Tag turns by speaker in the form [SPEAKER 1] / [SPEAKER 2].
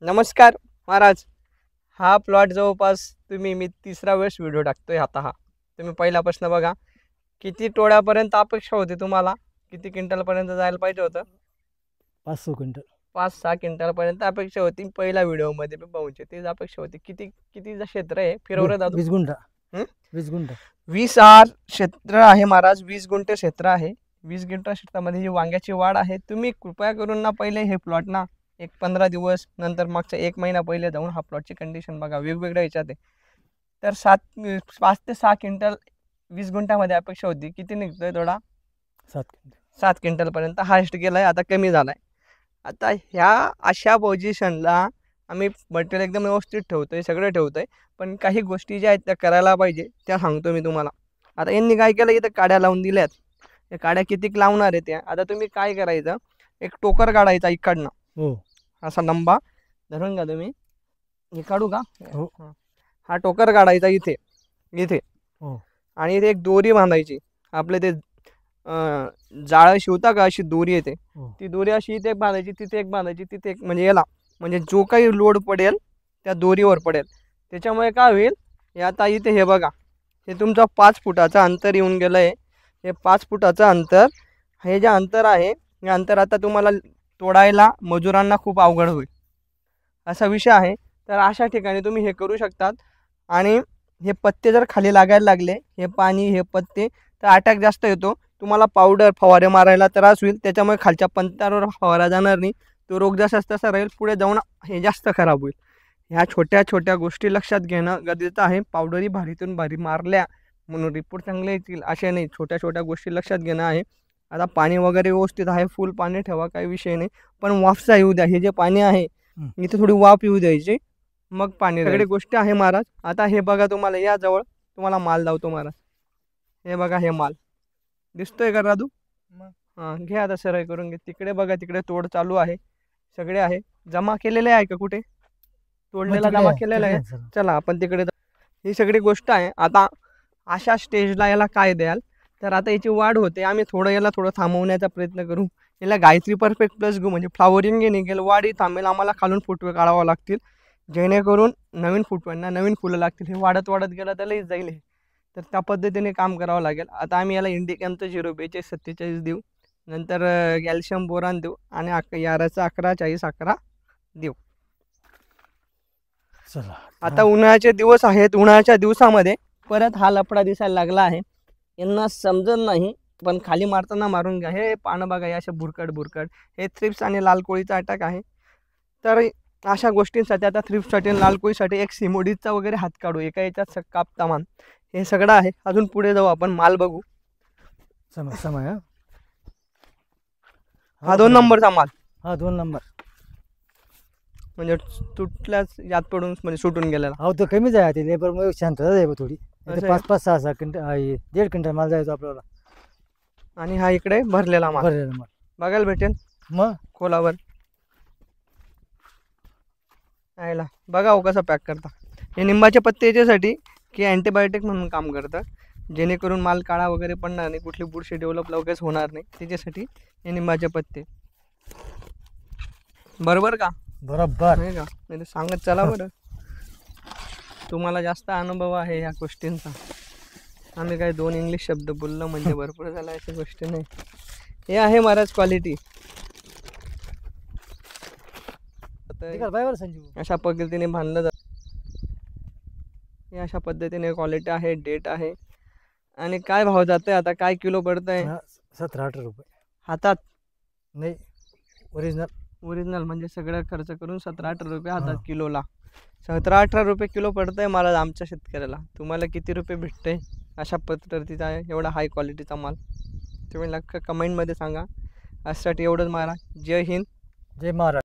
[SPEAKER 1] नमस्कार महाराज. हा प्लॉट जवळपास मी तिसरा वेळेस व्हिडिओ टाकतोय. आता हा तुम्ही पहिल्यापासून बघा. किती टोळ्यापर्यंत अपेक्षा होती तुम्हाला? किती क्विंटलपर्यंत जायला पाहिजे होतं?
[SPEAKER 2] 500 क्विंटल.
[SPEAKER 1] 5-6 क्विंटलपर्यंत अपेक्षा होती. पहिल्या व्हिडिओमध्ये मी पाहूचे तीच अपेक्षा होती. किती कितीचं क्षेत्र आहे फिरवलं दादू?
[SPEAKER 2] 20 गुंठा.
[SPEAKER 1] हं?
[SPEAKER 2] 20 गुंठा.
[SPEAKER 1] 20 आर क्षेत्र आहे महाराज. 20 गुंठे क्षेत्र आहे. 20 गुंठा क्षेत्रामध्ये जी वांग्याची वाढ आहे, तुम्ही कृपया करून ना पहिले हे प्लॉट ना एक 15 दिवस नंतर मागचा 1 महिना पहिले जाऊन हा प्लॉटची कंडिशन बघा. वेगवेगळ्या ह्याच्यात आहे. तर 5 ते 6 क्विंटल 20 गुंठ्यामध्ये अपेक्षा होती. किती निघतोय थोडा?
[SPEAKER 2] 7 क्विंटल.
[SPEAKER 1] 7 क्विंटलपर्यंत हायस्ट गेलाय. आता कमी झालाय. आता ह्या अशा पोझिशनला आम्ही मटेरियल एकदम व्यवस्थित ठेवतोय, सगळं ठेवतोय. पण काही गोष्टी ज्या आहेत त्या करायला पाहिजे त्या सांगतो मी तुम्हाला. आता यांनी काय केलं, इथं काड्या लावून दिल्यात. या काड्या कितीक लावणार आहे त्या? आता तुम्ही काय करायचं, एक टोकर काढायचा इकडनं.
[SPEAKER 2] हो.
[SPEAKER 1] असा लंबा धरून घ्या तुम्ही. हे काढू का?
[SPEAKER 2] हो.
[SPEAKER 1] हा टोकर काढायचा इथे इथे
[SPEAKER 2] हो.
[SPEAKER 1] आणि इथे एक दोरी बांधायची. आपले ते जाळं शिवता का, अशी दोरी येते.
[SPEAKER 2] हो.
[SPEAKER 1] ती दोरी अशी इथे एक बांधायची, तिथे एक बांधायची, तिथे एक, म्हणजे याला म्हणजे जो काही लोड पडेल त्या दोरीवर पडेल. त्याच्यामुळे काय होईल, हे आता इथे हे बघा, हे तुमचं 5 फुटाचं अंतर येऊन गेलं आहे. हे 5 फुटाचं अंतर, हे जे अंतर आहे हे अंतर आता तुम्हाला तोडायला मजुरांना खूप अवघड होईल, असा विषय आहे. तर अशा ठिकाणी तुम्ही हे करू शकतात. आणि हे पत्ते जर खाली लागायला लागले, हे पाणी हे पत्ते, तर अटॅक जास्त येतो. तुम्हाला पावडर फवारे मारायला त्रास होईल. त्याच्यामुळे खालच्या पंतावर फवारा जाणार नाही. तो रोग जसाच तसा राहील. पुढे जाऊन हे जास्त खराब होईल. ह्या छोट्या छोट्या गोष्टी लक्षात घेणं गरजेचं आहे. पावडरी भारीतून भारी मारल्या म्हणून रिपोर्ट चांगले येतील असे नाही. छोट्या छोट्या गोष्टी लक्षात घेणं आहे. आता पाणी वगैरे व्यवस्थित आहे, फुल पाणी ठेवा, काही विषय नाही. पण वाफसा येऊ द्या. हे जे पाणी आहे इथे थोडी वाफ येऊ द्यायची, मग पाणी. सगळी गोष्ट आहे महाराज. आता हे बघा, तुम्हाला या जवळ तुम्हाला माल लावतो महाराज. हे बघा, हे माल दिसतोय का राजू? हां, घे आता सरळ करून घे. तिकडे बघा, तिकडे तोड चालू आहे. सगळे आहे. जमा केलेले आहे का कुठे? तोडलेला जमा केलेला आहे. चला आपण तिकडे ही सगळी गोष्ट आहे. आता अशा स्टेजला याला काय द्याल, तर आता याची वाढ होते. आम्ही याला थोडं थांबवण्याचा प्रयत्न करू. याला गायत्री परफेक्ट प्लस घेऊ, म्हणजे फ्लावरिंग निघेल, वाढी थांबेल. आम्हाला खालून फुटवे काढावं लागतील, जेणेकरून नवीन फुटव्यांना नवीन फुलं लागतील. हे वाढत वाढत गेलं त्यालाही जाईल हे. तर त्या पद्धतीने काम करावं लागेल. आता आम्ही याला इंडिकॅमचं 042-47 देऊ, नंतर कॅल्शियम बोरान देऊ, आणि याराचं 11-40-11 देऊ.
[SPEAKER 2] चला,
[SPEAKER 1] आता उन्हाळ्याचे दिवस आहेत. उन्हाळ्याच्या दिवसामध्ये परत हा लफडा दिसायला लागला आहे. यांना समजत नाही, पण खाली मारताना मारून घ्या. हे पानं बघा, हे असे बुरकट हे थ्रिप्स आणि लाल कोळीचा अटॅक आहे. तर अशा गोष्टींसाठी, आता थ्रिप्ससाठी आणि लाल कोळीसाठी एक सिमोडीचा वगैरे हात काढू. एका याच्यात कापतामान हे सगळं आहे. अजून पुढे जाऊ आपण, माल बघू.
[SPEAKER 2] समय
[SPEAKER 1] हा 2 नंबरचा माल.
[SPEAKER 2] हा 2 नंबर.
[SPEAKER 1] म्हणजे तुटल्याच यात पडून म्हणजे सुटून गेलेला.
[SPEAKER 2] अहो तो कमीच आहे. ते लेबर मध्ये शांतता आहे थोडी.
[SPEAKER 1] असं
[SPEAKER 2] 5-6 क्विंटल 1.5 क्विंटल माल जायचो आपल्याला.
[SPEAKER 1] आणि हा इकडे भरलेला माल
[SPEAKER 2] भरलेला माल
[SPEAKER 1] बघायला भेटेल
[SPEAKER 2] मग
[SPEAKER 1] खोलावर. यायला बघा हो कसं पॅक करता. हे निंबाचे पत्ते याच्यासाठी की अँटीबायोटिक म्हणून काम करतं, जेणेकरून माल काळा वगैरे पडणार नाही, कुठली बुरशी डेव्हलप लगेच होणार नाही. त्याच्यासाठी हे निंबाचे पत्ते. बरोबर का?
[SPEAKER 2] बरोबर
[SPEAKER 1] नाही का? नाही तर सांगत चला बरं. तुम्हाला जास्त अनुभव आहे या गोष्टींचा. आम्ही काय 2 इंग्लिश शब्द बोललो म्हणजे भरपूर झाला, अशी गोष्ट नाही. हे आहे महाराज क्वालिटी. अशा पद्धतीने बांधलं जातं. हे अशा पद्धतीने क्वालिटी आहे, डेट आहे. आणि काय भाव जातोय आता, काय किलो पडतंय?
[SPEAKER 2] 17-18 रुपये
[SPEAKER 1] हातात.
[SPEAKER 2] नाही,
[SPEAKER 1] ओरिजिनल म्हणजे सगळं खर्च करून 17-18 रुपये हातात किलोला. 17-18 रुपये किलो पडतंय मला आमच्या शेतकऱ्याला. तुम्हाला किती रुपये भेटतंय अशा पद्धतीचा एवढा हाय क्वालिटीचा माल? तुम्ही कमेंटमध्ये सांगा. आजसाठी एवढंच. महाराज जय हिंद,
[SPEAKER 2] जय महाराज.